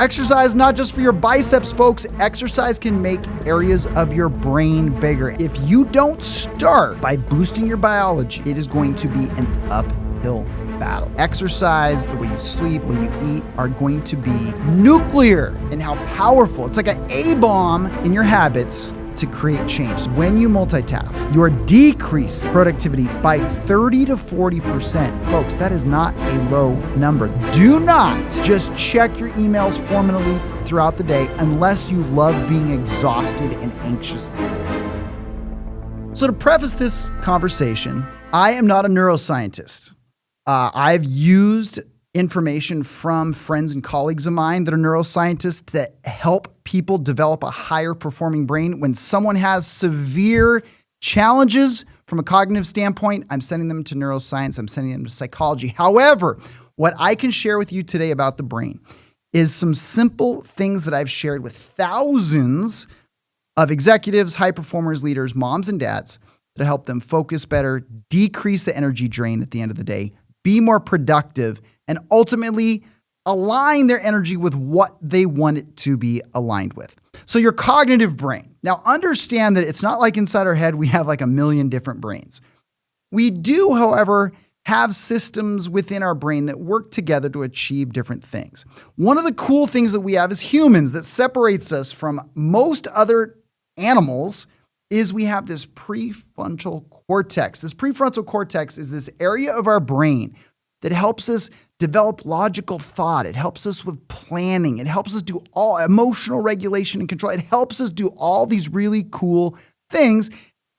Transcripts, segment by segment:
Exercise not just for your biceps, folks. Exercise can make areas of your brain bigger. If you don't start by boosting your biology, it is going to be an uphill battle. Exercise, the way you sleep, what you eat are going to be nuclear in how powerful. It's like an A-bomb in your habits to create change. When you multitask, you are decreasing productivity by 30 to 40%. Folks, that is not a low number. Do not just check your emails 4 minutes throughout the day unless you love being exhausted and anxious. So to preface this conversation, I am not a neuroscientist. I've used information from friends and colleagues of mine that are neuroscientists that help people develop a higher performing brain. When someone has severe challenges from a cognitive standpoint, I'm sending them to neuroscience, I'm sending them to psychology. However, what I can share with you today about the brain is some simple things that I've shared with thousands of executives, high performers, leaders, moms and dads to help them focus better, decrease the energy drain at the end of the day, be more productive, and ultimately align their energy with what they want it to be aligned with. So your cognitive brain. Now understand that it's not like inside our head we have like a million different brains. We do, however, have systems within our brain that work together to achieve different things. One of the cool things that we have as humans that separates us from most other animals is we have this prefrontal cortex. This prefrontal cortex is this area of our brain that helps us develop logical thought. It helps us with planning. It helps us do all emotional regulation and control. It helps us do all these really cool things.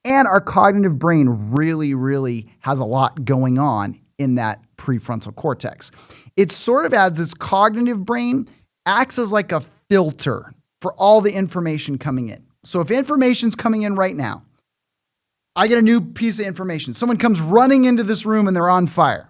And our cognitive brain really has a lot going on in that prefrontal cortex. It sort of adds this cognitive brain, acts as like a filter for all the information coming in. So if information's coming in right now, I get a new piece of information. Someone comes running into this room and they're on fire.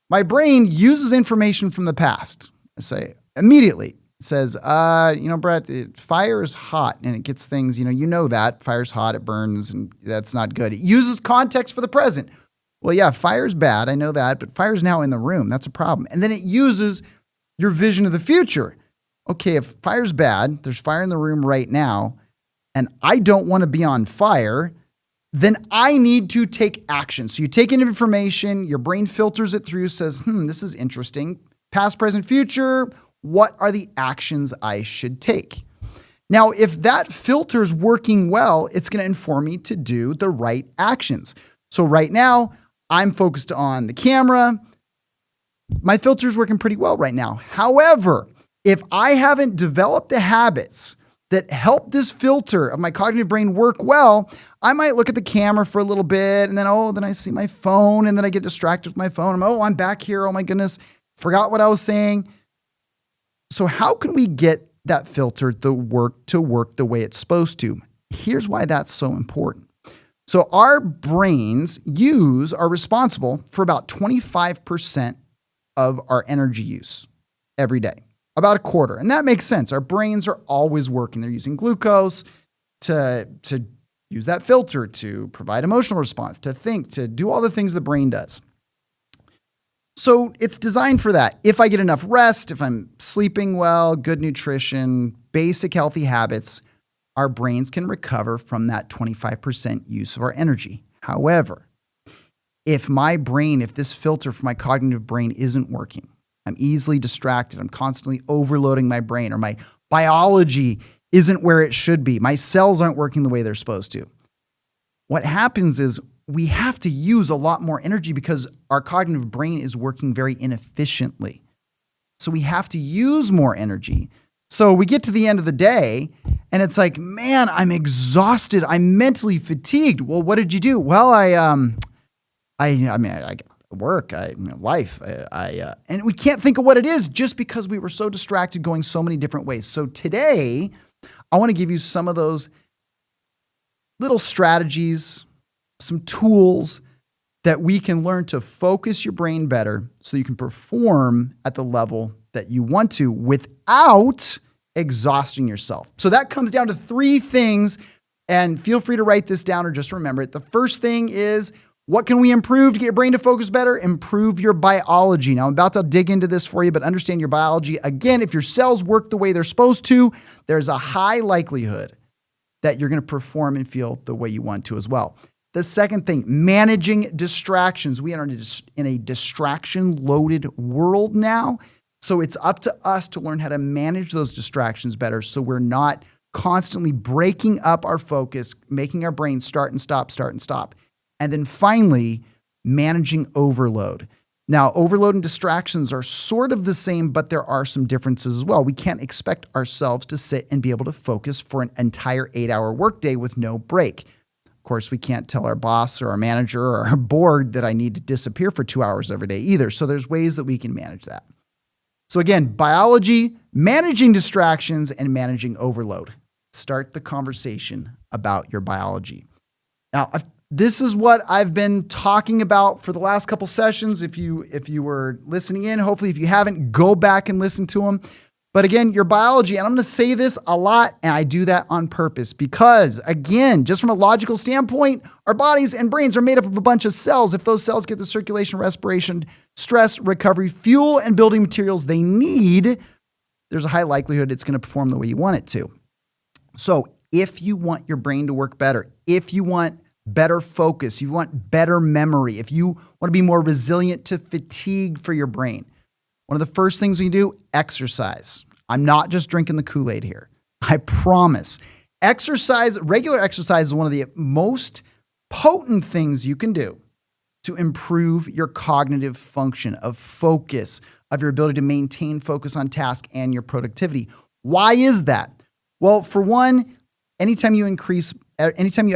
My brain uses information from the past. I say immediately, it says, Brett, fire is hot and it gets things, you know that fire's hot, it burns and that's not good. It uses context for the present. Well, yeah, fire's bad. I know that, but fire's now in the room. That's a problem. And then it uses your vision of the future. Okay, if fire's bad, there's fire in the room right now, and I don't want to be on fire, then I need to take action. So you take in information, your brain filters it through, says, this is interesting. Past, present, future, what are the actions I should take? Now, if that filter's working well, it's going to inform me to do the right actions. So right now, I'm focused on the camera. My filter's working pretty well right now. However, if I haven't developed the habits that help this filter of my cognitive brain work well, I might look at the camera for a little bit and then, then I see my phone and then I get distracted with my phone. I'm back here. Oh my goodness, forgot what I was saying. So how can we get that filter to work the way it's supposed to? Here's why that's so important. So our brains are responsible for about 25% of our energy use every day. About a quarter. And that makes sense. Our brains are always working. They're using glucose to use that filter, to provide emotional response, to think, to do all the things the brain does. So it's designed for that. If I get enough rest, if I'm sleeping well, good nutrition, basic healthy habits, our brains can recover from that 25% use of our energy. However, if this filter for my cognitive brain isn't working, I'm easily distracted. I'm constantly overloading my brain, or my biology isn't where it should be. My cells aren't working the way they're supposed to. What happens is we have to use a lot more energy because our cognitive brain is working very inefficiently. So we have to use more energy. So we get to the end of the day and it's like, man, I'm exhausted. I'm mentally fatigued. Well, what did you do? Well, I work, life, and we can't think of what it is just because we were so distracted going so many different ways. So today, I want to give you some of those little strategies, some tools that we can learn to focus your brain better so you can perform at the level that you want to without exhausting yourself. So that comes down to 3 things, and feel free to write this down or just remember it. The first thing is What can we improve to get your brain to focus better? Improve your biology. Now, I'm about to dig into this for you, but understand your biology. Again, if your cells work the way they're supposed to, there's a high likelihood that you're going to perform and feel the way you want to as well. The second thing, managing distractions. We are in a distraction-loaded world now, so it's up to us to learn how to manage those distractions better so we're not constantly breaking up our focus, making our brain start and stop, start and stop. And then finally, managing overload. Now, overload and distractions are sort of the same, but there are some differences as well. We can't expect ourselves to sit and be able to focus for an entire 8-hour workday with no break. Of course, we can't tell our boss or our manager or our board that I need to disappear for 2 hours every day either. So there's ways that we can manage that. So again, biology, managing distractions, and managing overload. Start the conversation about your biology. Now, this is what I've been talking about for the last couple sessions. If you were listening in, hopefully if you haven't, go back and listen to them. But again, your biology, and I'm going to say this a lot, and I do that on purpose because, again, just from a logical standpoint, our bodies and brains are made up of a bunch of cells. If those cells get the circulation, respiration, stress, recovery, fuel, and building materials they need, there's a high likelihood it's going to perform the way you want it to. So if you want your brain to work better, if you want better focus, you want better memory, if you want to be more resilient to fatigue for your brain, one of the first things we do, exercise. I'm not just drinking the Kool-Aid here. I promise. Exercise, regular exercise is one of the most potent things you can do to improve your cognitive function of focus, of your ability to maintain focus on task and your productivity. Why is that? Well, for one, anytime you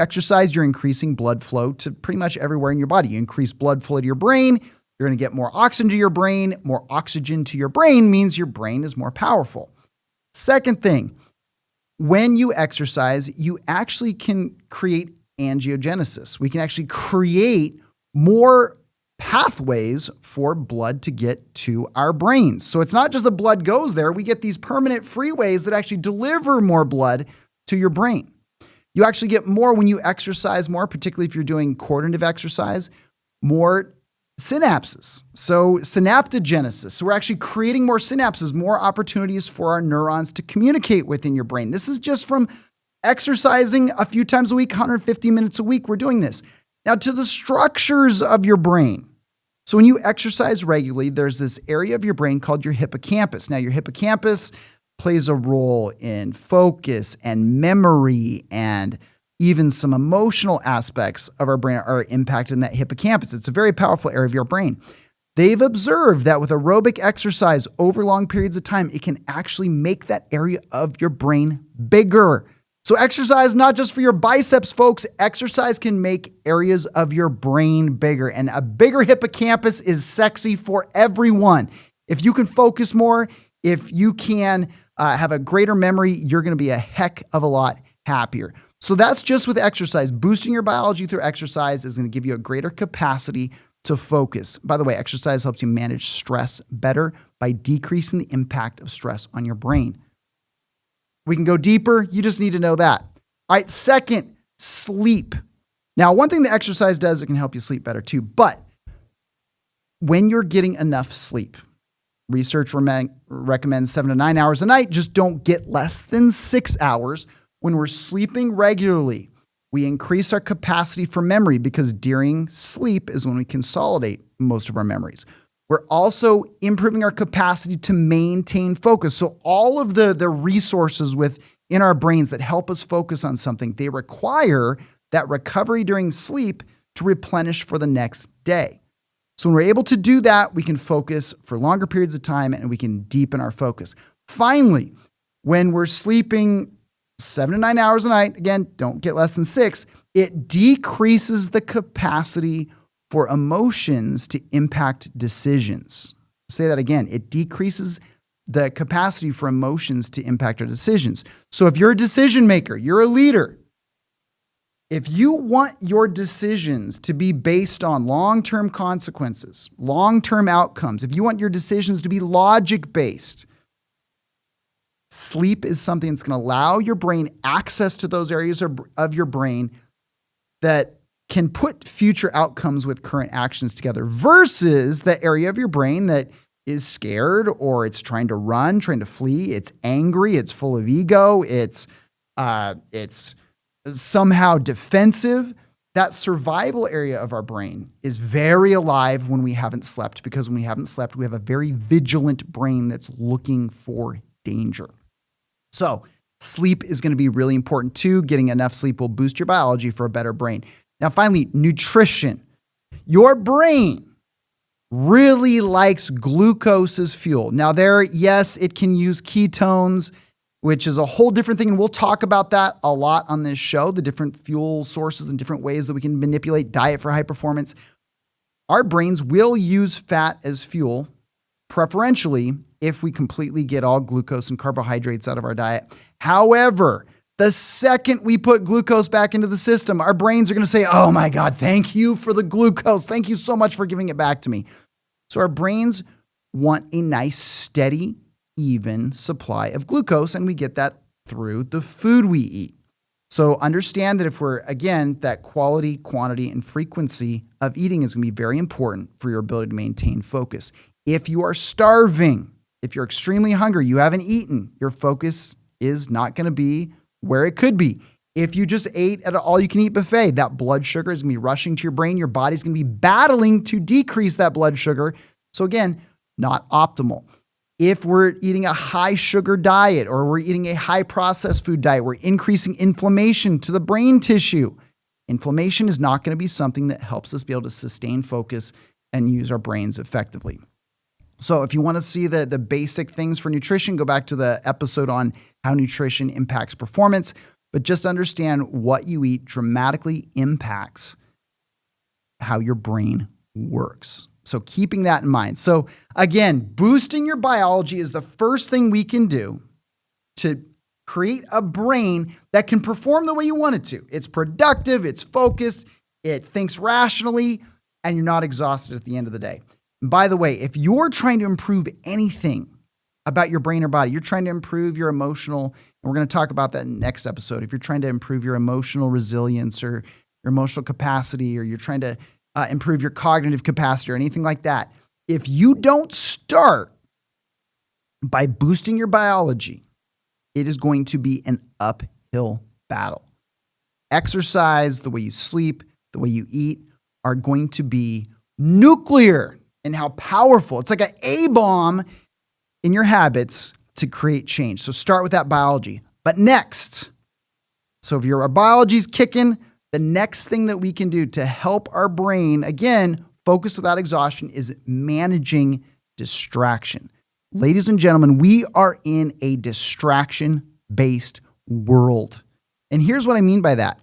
exercise, you're increasing blood flow to pretty much everywhere in your body. You increase blood flow to your brain, you're going to get more oxygen to your brain. More oxygen to your brain means your brain is more powerful. Second thing, when you exercise, you actually can create angiogenesis. We can actually create more pathways for blood to get to our brains. So it's not just the blood goes there. We get these permanent freeways that actually deliver more blood to your brain. You actually get more when you exercise more, particularly if you're doing coordinative exercise, more synapses. So synaptogenesis. So we're actually creating more synapses, more opportunities for our neurons to communicate within your brain. This is just from exercising a few times a week, 150 minutes a week. We're doing this. Now to the structures of your brain. So when you exercise regularly, there's this area of your brain called your hippocampus. Now your hippocampus plays a role in focus and memory, and even some emotional aspects of our brain are impacted in that hippocampus. It's a very powerful area of your brain. They've observed that with aerobic exercise over long periods of time, it can actually make that area of your brain bigger. So exercise, not just for your biceps, folks. Exercise can make areas of your brain bigger, and a bigger hippocampus is sexy for everyone. If you can focus more, if you can have a greater memory, you're going to be a heck of a lot happier. So that's just with exercise. Boosting your biology through exercise is going to give you a greater capacity to focus. By the way, exercise helps you manage stress better by decreasing the impact of stress on your brain. We can go deeper. You just need to know that. All right, second, sleep. Now, one thing that exercise does, it can help you sleep better too. But when you're getting enough sleep, research recommends 7 to 9 hours a night. Just don't get less than 6 hours. When we're sleeping regularly, we increase our capacity for memory because during sleep is when we consolidate most of our memories. We're also improving our capacity to maintain focus. So all of the resources within our brains that help us focus on something, they require that recovery during sleep to replenish for the next day. So when we're able to do that, we can focus for longer periods of time and we can deepen our focus. Finally, when we're sleeping 7 to 9 hours a night, again, don't get less than 6, it decreases the capacity for emotions to impact decisions. I'll say that again, it decreases the capacity for emotions to impact our decisions. So if you're a decision maker, you're a leader, if you want your decisions to be based on long-term consequences, long-term outcomes, if you want your decisions to be logic-based, sleep is something that's going to allow your brain access to those areas of your brain that can put future outcomes with current actions together versus the area of your brain that is scared or it's trying to run, trying to flee, it's angry, it's full of ego, it's somehow defensive. That survival area of our brain is very alive when we haven't slept, because when we haven't slept, we have a very vigilant brain that's looking for danger. So sleep is going to be really important too. Getting enough sleep will boost your biology for a better brain. Now, finally, nutrition. Your brain really likes glucose as fuel. Now yes, it can use ketones, which is a whole different thing. And we'll talk about that a lot on this show, the different fuel sources and different ways that we can manipulate diet for high performance. Our brains will use fat as fuel, preferentially if we completely get all glucose and carbohydrates out of our diet. However, the second we put glucose back into the system, our brains are going to say, oh my God, thank you for the glucose. Thank you so much for giving it back to me. So our brains want a nice, steady, even supply of glucose, and we get that through the food we eat. So understand that if we're, again, that quality, quantity, and frequency of eating is going to be very important for your ability to maintain focus. If you are starving, if you're extremely hungry, you haven't eaten, your focus is not going to be where it could be. If you just ate at an all-you-can-eat buffet, that blood sugar is going to be rushing to your brain. Your body's going to be battling to decrease that blood sugar. So again, not optimal. If we're eating a high sugar diet or we're eating a high processed food diet, we're increasing inflammation to the brain tissue. Inflammation is not going to be something that helps us be able to sustain focus and use our brains effectively. So if you want to see the basic things for nutrition, go back to the episode on how nutrition impacts performance. But just understand what you eat dramatically impacts how your brain works. So keeping that in mind. So again, boosting your biology is the first thing we can do to create a brain that can perform the way you want it to. It's productive, it's focused, it thinks rationally, and you're not exhausted at the end of the day. And by the way, if you're trying to improve anything about your brain or body, you're trying to improve your emotional, and we're going to talk about that in the next episode. If you're trying to improve your emotional resilience or your emotional capacity, or you're trying to improve your cognitive capacity or anything like that, if you don't start by boosting your biology, it is going to be an uphill battle. Exercise, the way you sleep, the way you eat are going to be nuclear in how powerful. It's like an A-bomb in your habits to create change. So start with that biology. But next, so if our biology's kicking, the next thing that we can do to help our brain, again, focus without exhaustion, is managing distraction. Ladies and gentlemen, we are in a distraction-based world. And here's what I mean by that.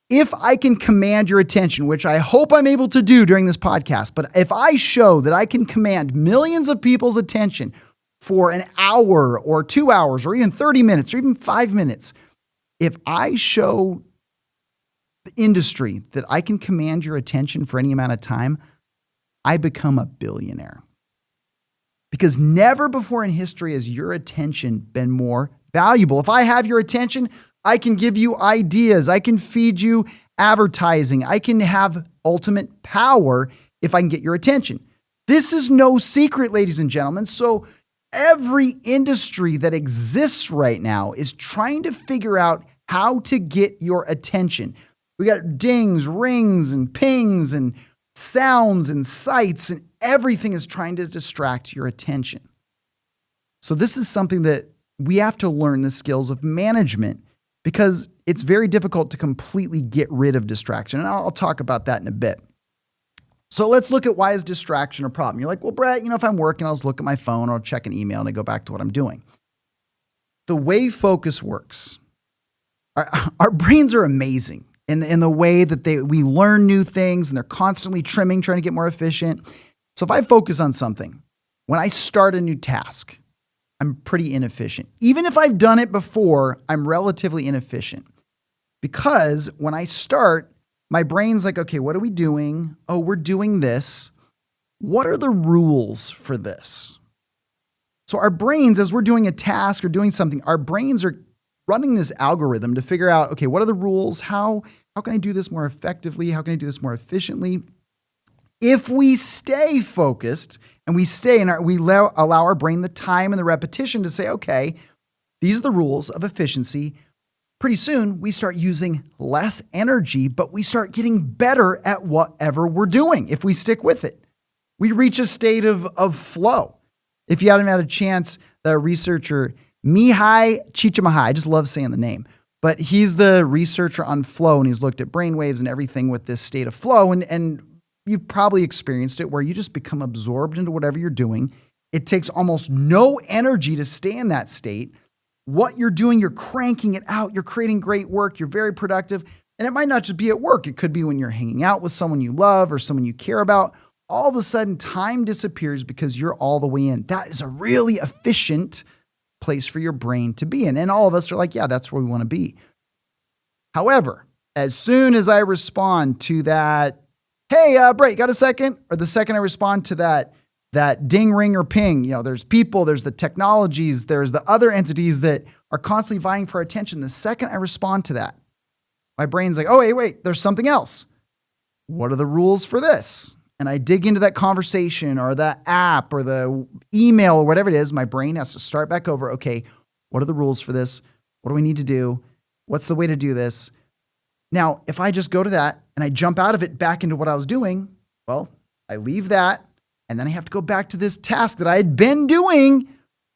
If I can command your attention, which I hope I'm able to do during this podcast, but if I show that I can command millions of people's attention for an hour or 2 hours or even 30 minutes or even 5 minutes, if I show the industry that I can command your attention for any amount of time, I become a billionaire. Because never before in history has your attention been more valuable. If I have your attention, I can give you ideas. I can feed you advertising. I can have ultimate power if I can get your attention. This is no secret, ladies and gentlemen. So every industry that exists right now is trying to figure out how to get your attention. We got dings, rings, and pings, and sounds, and sights, and everything is trying to distract your attention. So this is something that we have to learn the skills of management, because it's very difficult to completely get rid of distraction. And I'll talk about that in a bit. So let's look at why is distraction a problem. You're like, well, Brett, if I'm working, I'll just look at my phone or I'll check an email and I go back to what I'm doing. The way focus works, our brains are amazing in the way that we learn new things, and they're constantly trimming, trying to get more efficient. So if I focus on something, when I start a new task, I'm pretty inefficient. Even if I've done it before, I'm relatively inefficient. Because when I start, my brain's like, okay, what are we doing? Oh, we're doing this. What are the rules for this? So our brains, as we're doing a task or doing something, our brains are running this algorithm to figure out, okay, what are the rules? How can I do this more effectively? How can I do this more efficiently? If we stay focused and we allow our brain the time and the repetition to say, okay, these are the rules of efficiency. Pretty soon we start using less energy, but we start getting better at whatever we're doing if we stick with it. We reach a state of flow. If you haven't had a chance, the researcher Mihai Csikszentmihalyi, I just love saying the name, but he's the researcher on flow, and he's looked at brainwaves and everything with this state of flow. And you've probably experienced it where you just become absorbed into whatever you're doing. It takes almost no energy to stay in that state. What you're doing, you're cranking it out. You're creating great work. You're very productive. And it might not just be at work. It could be when you're hanging out with someone you love or someone you care about. All of a sudden, time disappears because you're all the way in. That is a really efficient place for your brain to be in. And all of us are like, yeah, that's where we want to be. However, as soon as I respond to that, hey, Brett, you got a second? Or the second I respond to that ding, ring, or ping, there's people, there's the technologies, there's the other entities that are constantly vying for attention. The second I respond to that, my brain's like, oh, wait, there's something else. What are the rules for this? And I dig into that conversation or that app or the email or whatever it is, my brain has to start back over. Okay, what are the rules for this? What do we need to do? What's the way to do this? Now, if I just go to that and I jump out of it back into what I was doing, well, I leave that and then I have to go back to this task that I had been doing.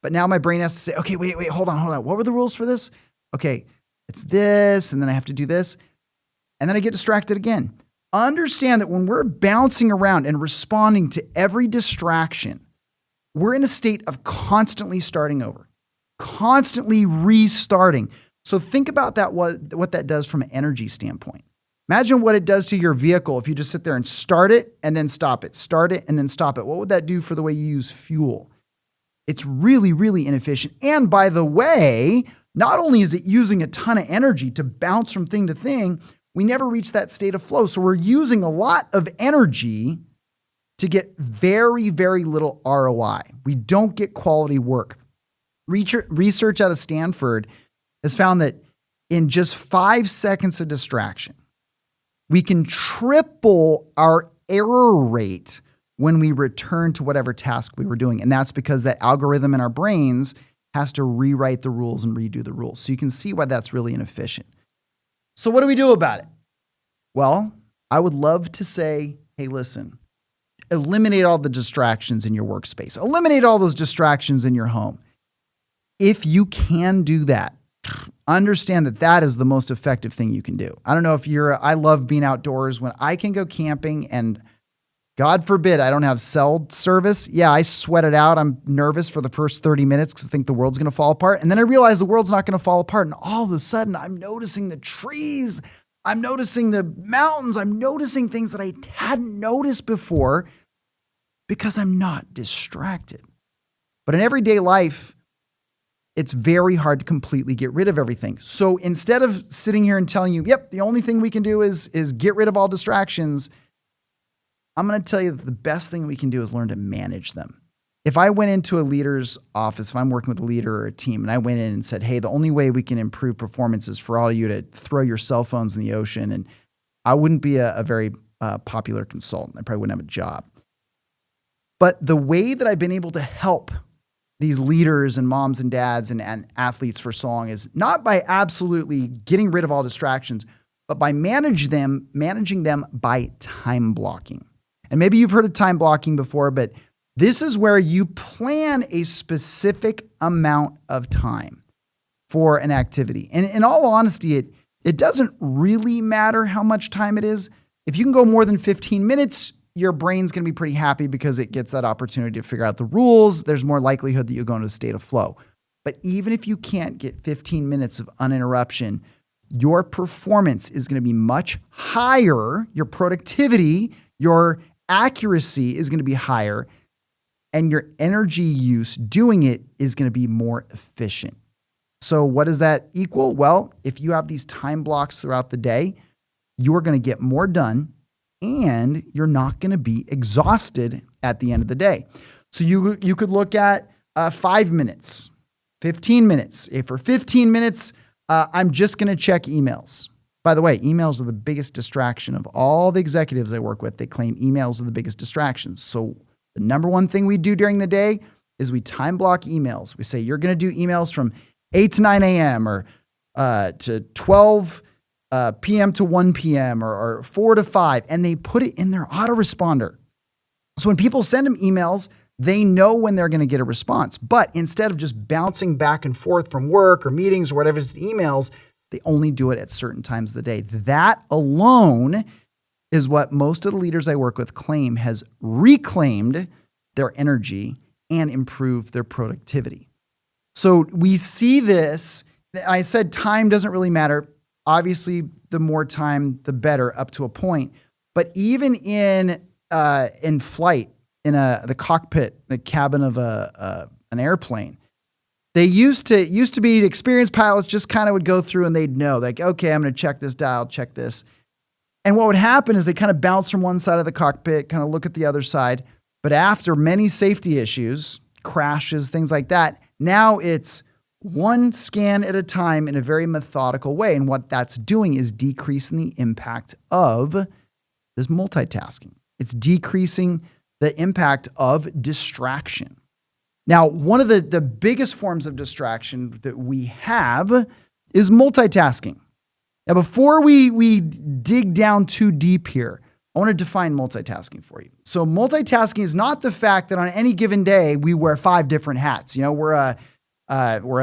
But now my brain has to say, okay, wait, hold on. What were the rules for this? Okay, it's this, and then I have to do this. And then I get distracted again. Understand that when we're bouncing around and responding to every distraction, we're in a state of constantly starting over, constantly restarting. So think about that, what that does from an energy standpoint. Imagine what it does to your vehicle if you just sit there and start it and then stop it, start it and then stop it. What would that do for the way you use fuel? It's really, really inefficient. And by the way, not only is it using a ton of energy to bounce from thing to thing, we never reach that state of flow. So we're using a lot of energy to get very, very little ROI. We don't get quality work. Research out of Stanford has found that in just 5 seconds of distraction, we can triple our error rate when we return to whatever task we were doing. And that's because that algorithm in our brains has to rewrite the rules and redo the rules. So you can see why that's really inefficient. So what do we do about it? Well, I would love to say, hey, listen, eliminate all the distractions in your workspace. Eliminate all those distractions in your home. If you can do that, understand that that is the most effective thing you can do. I don't know if I love being outdoors. When I can go camping and God forbid I don't have cell service. Yeah, I sweat it out. I'm nervous for the first 30 minutes because I think the world's going to fall apart. And then I realize the world's not going to fall apart. And all of a sudden I'm noticing the trees. I'm noticing the mountains. I'm noticing things that I hadn't noticed before because I'm not distracted. But in everyday life, it's very hard to completely get rid of everything. So instead of sitting here and telling you, yep, the only thing we can do is get rid of all distractions, I'm going to tell you that the best thing we can do is learn to manage them. If I went into a leader's office, if I'm working with a leader or a team, and I went in and said, hey, the only way we can improve performance is for all of you to throw your cell phones in the ocean, and I wouldn't be a very popular consultant. I probably wouldn't have a job. But the way that I've been able to help these leaders and moms and dads and athletes for so long is not by absolutely getting rid of all distractions, but by managing them by time blocking. And maybe you've heard of time blocking before, but this is where you plan a specific amount of time for an activity. And in all honesty, it doesn't really matter how much time it is. If you can go more than 15 minutes, your brain's going to be pretty happy because it gets that opportunity to figure out the rules. There's more likelihood that you'll go into a state of flow. But even if you can't get 15 minutes of uninterruption, your performance is going to be much higher. Your productivity, your accuracy is going to be higher, and your energy use doing it is going to be more efficient. So what does that equal? Well, if you have these time blocks throughout the day, you're going to get more done and you're not going to be exhausted at the end of the day. So you could look at 5 minutes, 15 minutes. If for 15 minutes, I'm just going to check emails. By the way, emails are the biggest distraction of all the executives I work with. They claim emails are the biggest distractions. So the number one thing we do during the day is we time block emails. We say, you're going to do emails from 8 to 9 a.m. or to 12 p.m. to 1 p.m. or 4 to 5. And they put it in their autoresponder. So when people send them emails, they know when they're going to get a response. But instead of just bouncing back and forth from work or meetings or whatever it's the emails, they only do it at certain times of the day. That alone is what most of the leaders I work with claim has reclaimed their energy and improved their productivity. So we see this. I said time doesn't really matter. Obviously, the more time, the better, up to a point. But even in flight, in the cockpit, the cabin of an airplane, they used to be experienced pilots just kind of would go through and they'd know, like, okay, I'm going to check this dial, check this. And what would happen is they kind of bounce from one side of the cockpit, kind of look at the other side. But after many safety issues, crashes, things like that, now it's one scan at a time in a very methodical way. And what that's doing is decreasing the impact of this multitasking. It's decreasing the impact of distraction. Now, one of the biggest forms of distraction that we have is multitasking. Now, before we dig down too deep here, I want to define multitasking for you. So multitasking is not the fact that on any given day, we wear 5 different hats. You know, we're a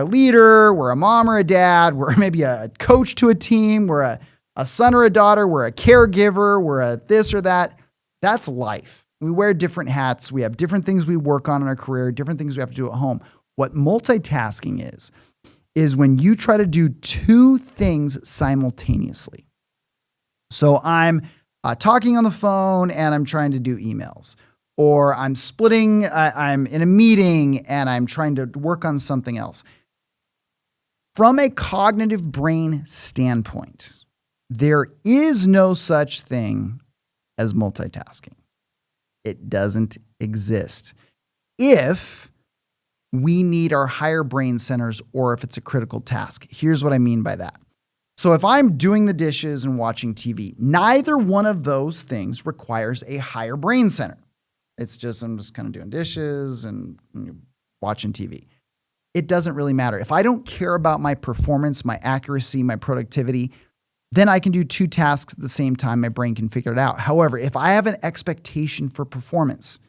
leader, we're a mom or a dad, we're maybe a coach to a team, we're a son or a daughter, we're a caregiver, we're a this or that. That's life. We wear different hats. We have different things we work on in our career, different things we have to do at home. What multitasking is when you try to do 2 things simultaneously. So I'm talking on the phone and I'm trying to do emails, or I'm I'm in a meeting and I'm trying to work on something else. From a cognitive brain standpoint, there is no such thing as multitasking. It doesn't exist if we need our higher brain centers or if it's a critical task. Here's what I mean by that. So if I'm doing the dishes and watching TV, neither one of those things requires a higher brain center. It's just, I'm just kind of doing dishes and watching TV. It doesn't really matter. If I don't care about my performance, my accuracy, my productivity, then I can do 2 tasks at the same time. My brain can figure it out. However, if I have an expectation for performance,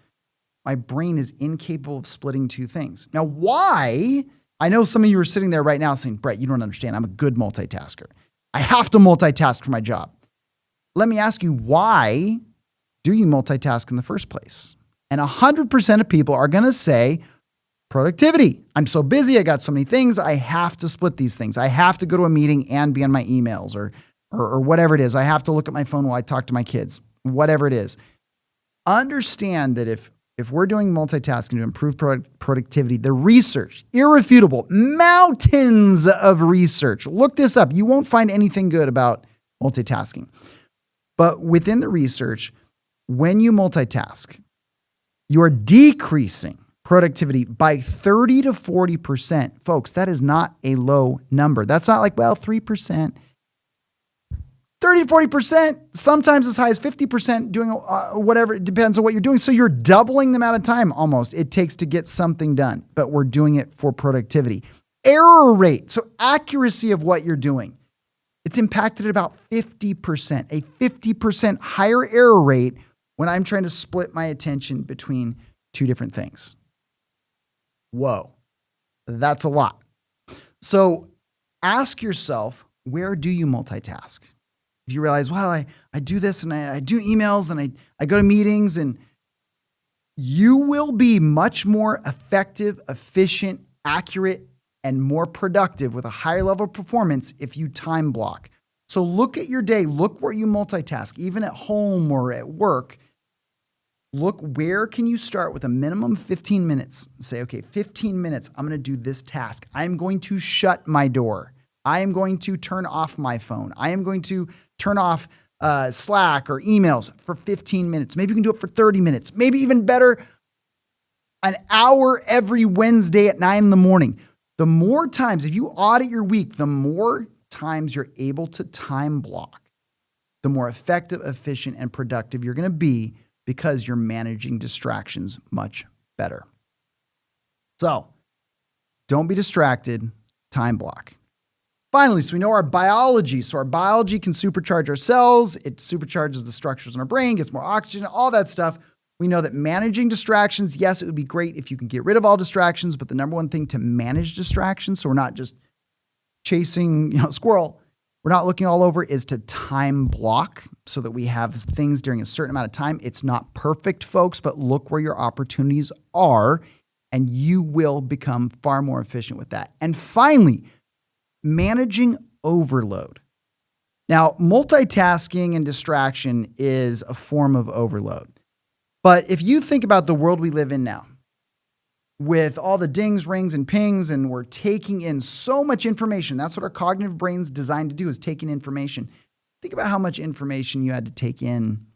my brain is incapable of splitting 2 things. Now, why? I know some of you are sitting there right now saying, Brett, you don't understand. I'm a good multitasker. I have to multitask for my job. Let me ask you, why do you multitask in the first place? And 100% of people are going to say, productivity. I'm so busy. I got so many things. I have to split these things. I have to go to a meeting and be on my emails or whatever it is. I have to look at my phone while I talk to my kids, whatever it is. Understand that if we're doing multitasking to improve productivity, the research, irrefutable, mountains of research. Look this up. You won't find anything good about multitasking. But within the research, when you multitask, you're decreasing productivity by 30 to 40%. Folks, that is not a low number. That's not like, well, 3%. 30 to 40%, sometimes as high as 50% doing whatever. It depends on what you're doing. So you're doubling the amount of time almost it takes to get something done, but we're doing it for productivity. Error rate, so accuracy of what you're doing, it's impacted at about 50%, a 50% higher error rate when I'm trying to split my attention between 2 different things. Whoa, that's a lot. So ask yourself, where do you multitask? If you realize, well, I do this and I do emails and I go to meetings, and you will be much more effective, efficient, accurate, and more productive with a higher level of performance if you time block. So look at your day. Look where you multitask, even at home or at work. Look, where can you start with a minimum 15 minutes? Say, okay, 15 minutes, I'm going to do this task. I'm going to shut my door. I am going to turn off my phone. I am going to turn off Slack or emails for 15 minutes. Maybe you can do it for 30 minutes. Maybe even better, an hour every Wednesday at 9 in the morning. The more times, if you audit your week, the more times you're able to time block, the more effective, efficient, and productive you're going to be because you're managing distractions much better. So don't be distracted, time block. Finally, so we know our biology. So our biology can supercharge our cells. It supercharges the structures in our brain, gets more oxygen, all that stuff. We know that managing distractions, yes, it would be great if you can get rid of all distractions, but the number one thing to manage distractions, so we're not just chasing, squirrel, we're not looking all over, is to time block so that we have things during a certain amount of time. It's not perfect, folks, but look where your opportunities are, and you will become far more efficient with that. And finally, managing overload. Now, multitasking and distraction is a form of overload. But if you think about the world we live in now, with all the dings, rings, and pings, and we're taking in so much information, that's what our cognitive brain's designed to do, is take in information. Think about how much information you had to take in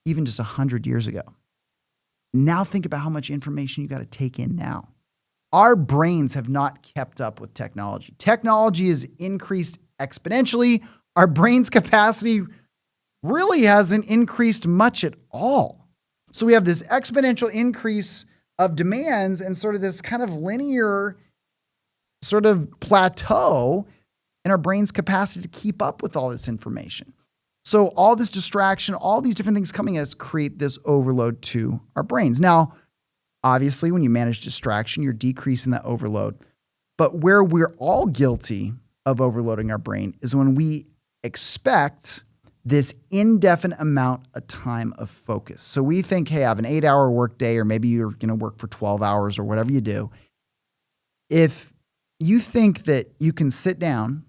even just 100 years ago. Now think about how much information you got to take in now. Our brains have not kept up with technology. Technology has increased exponentially. Our brain's capacity really hasn't increased much at all. So we have this exponential increase of demands and sort of this kind of linear sort of plateau in our brain's capacity to keep up with all this information. So all this distraction, all these different things coming at us create this overload to our brains. Now, obviously, when you manage distraction, you're decreasing that overload. But where we're all guilty of overloading our brain is when we expect this indefinite amount of time of focus. So we think, hey, I have an 8-hour work day, or maybe you're going to work for 12 hours or whatever you do. If you think that you can sit down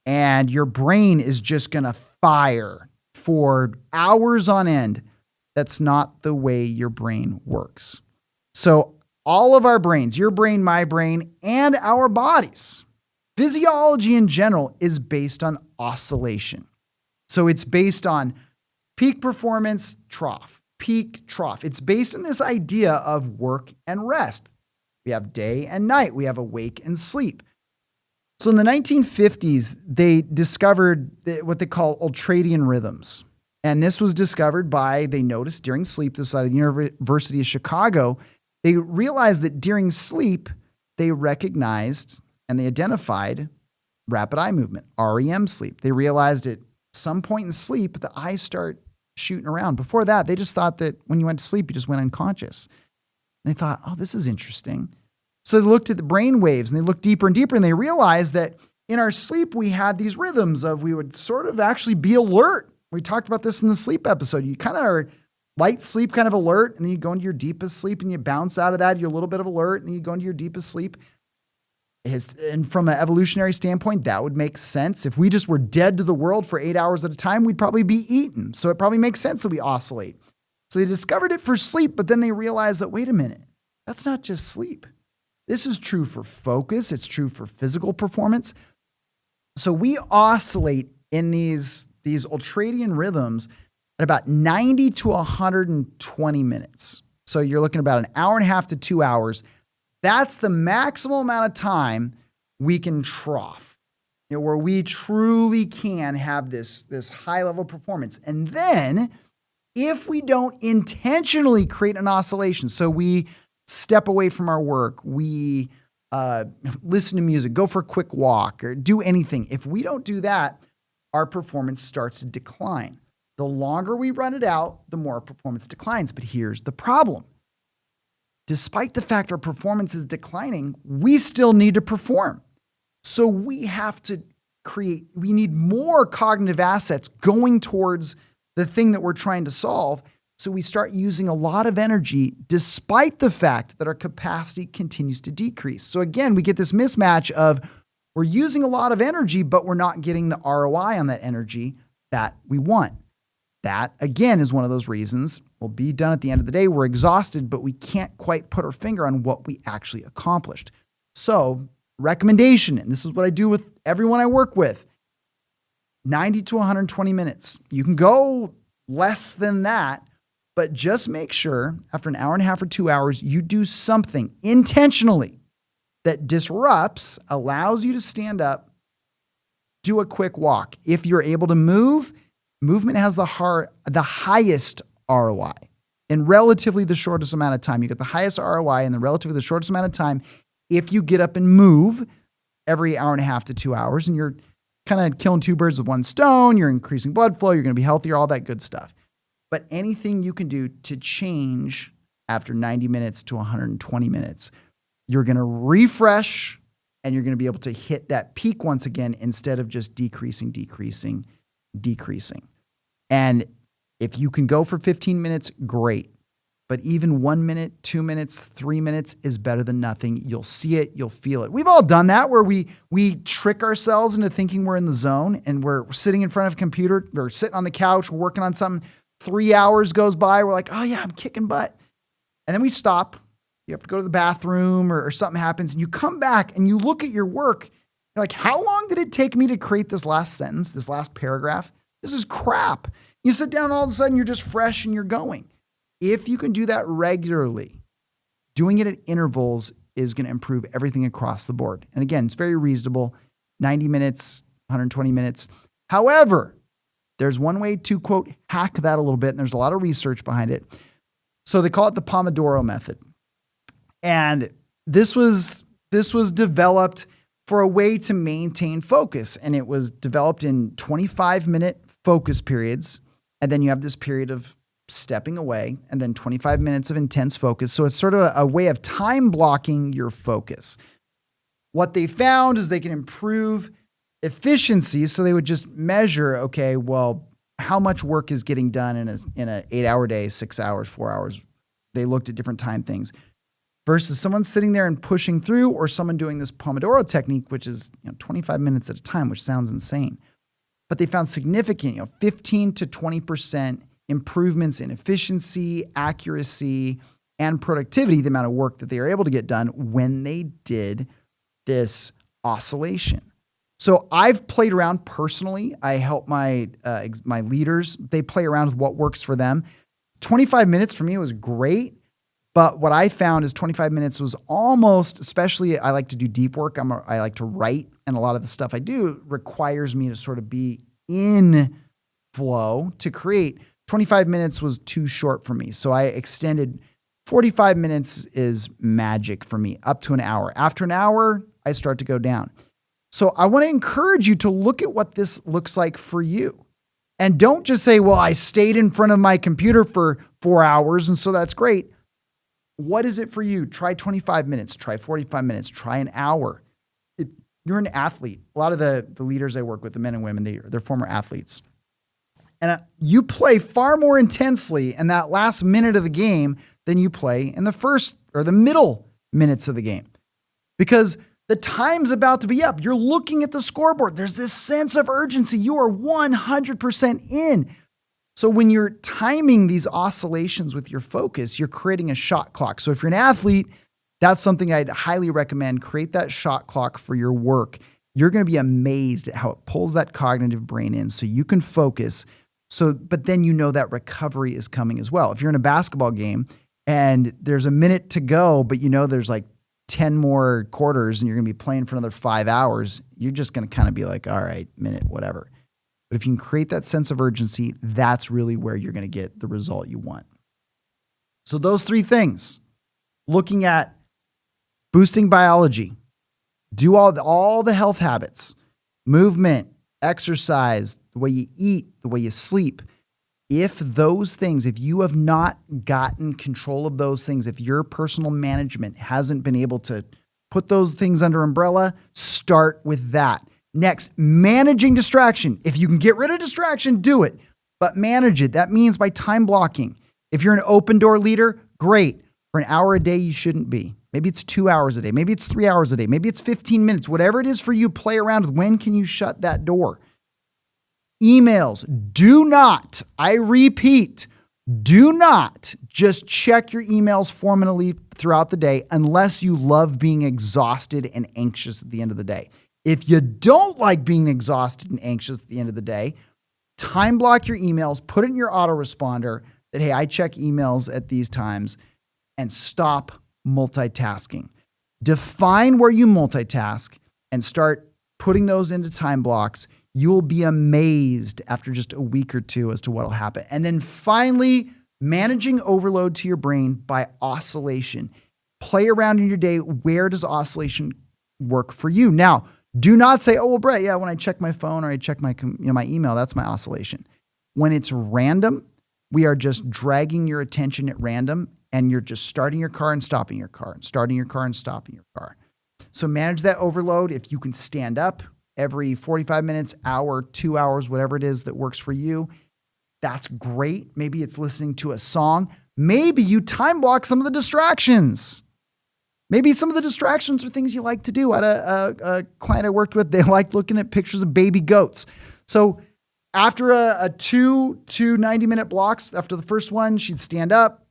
and your brain is just going to fire for hours on end, that's not the way your brain works. So all of our brains, your brain, my brain, and our bodies, physiology in general is based on oscillation. So it's based on peak performance, trough, peak, trough. It's based on this idea of work and rest. We have day and night. We have awake and sleep. So in the 1950s, they discovered what they call ultradian rhythms. And this was discovered they noticed during sleep, this side of the University of Chicago, they realized that during sleep, they recognized and they identified rapid eye movement, REM sleep. They realized at some point in sleep, the eyes start shooting around. Before that, they just thought that when you went to sleep, you just went unconscious. And they thought, oh, this is interesting. So they looked at the brain waves and they looked deeper and deeper, and they realized that in our sleep, we had these rhythms of we would sort of actually be alert. We talked about this in the sleep episode. You kind of are light sleep, kind of alert, and then you go into your deepest sleep and you bounce out of that. You're a little bit of alert, and then you go into your deepest sleep. And from an evolutionary standpoint, that would make sense. If we just were dead to the world for 8 hours at a time, we'd probably be eaten. So it probably makes sense that we oscillate. So they discovered it for sleep, but then they realized that, wait a minute, that's not just sleep. This is true for focus. It's true for physical performance. So we oscillate in these ultradian rhythms at about 90 to 120 minutes. So you're looking at about an hour and a half to 2 hours. That's the maximal amount of time we can trough, where we truly can have this high level performance. And then if we don't intentionally create an oscillation, so we step away from our work, we listen to music, go for a quick walk, or do anything. If we don't do that, our performance starts to decline. The longer we run it out, the more our performance declines. But here's the problem. Despite the fact our performance is declining, we still need to perform. So we have to we need more cognitive assets going towards the thing that we're trying to solve. So we start using a lot of energy despite the fact that our capacity continues to decrease. So again, we get this mismatch of we're using a lot of energy, but we're not getting the ROI on that energy that we want. That, again, is one of those reasons we'll be done at the end of the day. We're exhausted, but we can't quite put our finger on what we actually accomplished. So, recommendation, and this is what I do with everyone I work with, 90 to 120 minutes. You can go less than that, but just make sure after an hour and a half or 2 hours, you do something intentionally that disrupts allows you to stand up, do a quick walk. If you're able to move, movement has the highest ROI in relatively the shortest amount of time. You get the highest ROI in the relatively the shortest amount of time if you get up and move every hour and a half to 2 hours, and you're kind of killing two birds with one stone. You're increasing blood flow. You're going to be healthier, all that good stuff. But anything you can do to change after 90 minutes to 120 minutes, you're going to refresh and you're going to be able to hit that peak once again instead of just decreasing. And if you can go for 15 minutes, great. But even 1 minute, 2 minutes, 3 minutes is better than nothing. You'll see it. You'll feel it. We've all done that where we trick ourselves into thinking we're in the zone and we're sitting in front of a computer. We're sitting on the couch. We're working on something. 3 hours goes by. We're like, oh yeah, I'm kicking butt. And then we stop. You have to go to the bathroom or something happens. And you come back and you look at your work. You're like, how long did it take me to create this last sentence, this last paragraph? This is crap. You sit down, all of a sudden you're just fresh and you're going. If you can do that regularly, doing it at intervals is going to improve everything across the board. And again, it's very reasonable, 90 minutes, 120 minutes. However, there's one way to, quote, hack that a little bit, and there's a lot of research behind it. So they call it the Pomodoro method. And this was developed for a way to maintain focus. And it was developed in 25-minute focus periods. And then you have this period of stepping away and then 25 minutes of intense focus. So it's sort of a way of time blocking your focus. What they found is they can improve efficiency. So they would just measure, okay, well, how much work is getting done in an 8-hour day, 6 hours, 4 hours. They looked at different time things versus someone sitting there and pushing through, or someone doing this Pomodoro technique, which is 25 minutes at a time, which sounds insane. But they found significant, 15 to 20% improvements in efficiency, accuracy, and productivity, the amount of work that they were able to get done when they did this oscillation. So I've played around personally. I help my leaders. They play around with what works for them. 25 minutes for me was great. But what I found is 25 minutes was almost, especially I like to do deep work. I like to write, and a lot of the stuff I do requires me to sort of be in flow to create. 25 minutes was too short for me. So I extended 45 minutes is magic for me, up to an hour. After an hour, I start to go down. So I want to encourage you to look at what this looks like for you. And don't just say, well, I stayed in front of my computer for 4 hours, and so that's great. What is it for you? Try 25 minutes, try 45 minutes, try an hour. If you're an athlete, a lot of the leaders I work with, the men and women, they're former athletes. And you play far more intensely in that last minute of the game than you play in the first or the middle minutes of the game. Because the time's about to be up. You're looking at the scoreboard. There's this sense of urgency. You are 100% in. So when you're timing these oscillations with your focus, you're creating a shot clock. So if you're an athlete, that's something I'd highly recommend. Create that shot clock for your work. You're going to be amazed at how it pulls that cognitive brain in so you can focus. But then that recovery is coming as well. If you're in a basketball game and there's a minute to go, but there's like 10 more quarters and you're going to be playing for another 5 hours, you're just going to kind of be like, all right, minute, whatever. But if you can create that sense of urgency, that's really where you're going to get the result you want. So those 3 things, looking at boosting biology, do all the health habits, movement, exercise, the way you eat, the way you sleep. If you have not gotten control of those things, if your personal management hasn't been able to put those things under umbrella, start with that. Next, managing distraction. If you can get rid of distraction, do it, but manage it. That means by time blocking. If you're an open door leader, great. For an hour a day, you shouldn't be. Maybe it's 2 hours a day. Maybe it's 3 hours a day. Maybe it's 15 minutes. Whatever it is for you, play around with when can you shut that door. Emails. Do not, I repeat, do not just check your emails formally throughout the day unless you love being exhausted and anxious at the end of the day. If you don't like being exhausted and anxious at the end of the day, time block your emails, put it in your autoresponder that, hey, I check emails at these times, and stop multitasking. Define where you multitask and start putting those into time blocks. You'll be amazed after just a week or two as to what will happen. And then finally, managing overload to your brain by oscillation. Play around in your day. Where does oscillation work for you? Now, do not say, oh, well, Brett, yeah, when I check my phone or I check my email, that's my oscillation. When it's random, we are just dragging your attention at random, and you're just starting your car and stopping your car and starting your car and stopping your car. So manage that overload. If you can stand up every 45 minutes, hour, 2 hours, whatever it is that works for you, that's great. Maybe it's listening to a song. Maybe you time block some of the distractions. Maybe some of the distractions are things you like to do. I had a client I worked with, they liked looking at pictures of baby goats. So after a two 90-minute blocks, after the first one, she'd stand up,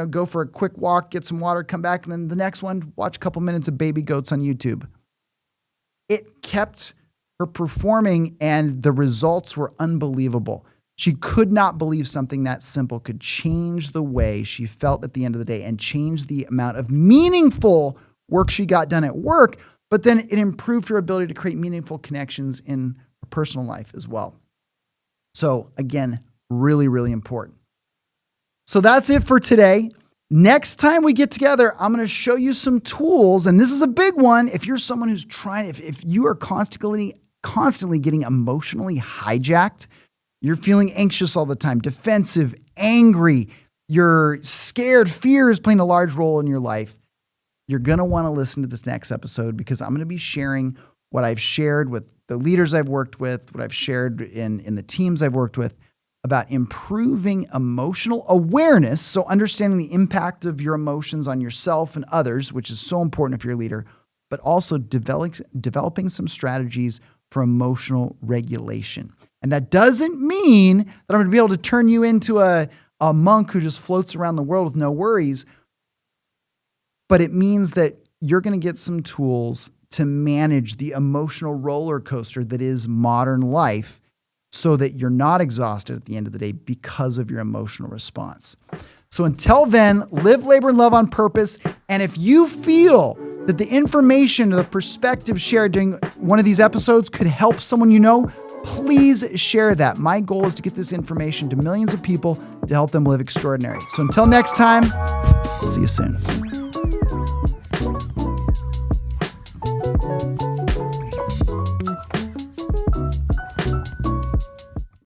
go for a quick walk, get some water, come back, and then the next one, watch a couple minutes of baby goats on YouTube. It kept her performing, and the results were unbelievable. She could not believe something that simple could change the way she felt at the end of the day and change the amount of meaningful work she got done at work, but then it improved her ability to create meaningful connections in her personal life as well. So again, really, really important. So that's it for today. Next time we get together, I'm going to show you some tools, and this is a big one. If you're someone who's trying, if you are constantly getting emotionally hijacked, you're feeling anxious all the time, defensive, angry, you're scared, fear is playing a large role in your life, you're going to want to listen to this next episode, because I'm going to be sharing what I've shared with the leaders I've worked with, what I've shared in the teams I've worked with about improving emotional awareness. So understanding the impact of your emotions on yourself and others, which is so important if you're a leader, but also developing some strategies for emotional regulation. And that doesn't mean that I'm going to be able to turn you into a monk who just floats around the world with no worries. But it means that you're going to get some tools to manage the emotional roller coaster that is modern life, so that you're not exhausted at the end of the day because of your emotional response. So until then, live, labor, and love on purpose. And if you feel that the information or the perspective shared during one of these episodes could help someone you know, please share that. My goal is to get this information to millions of people to help them live extraordinary. So until next time, see you soon.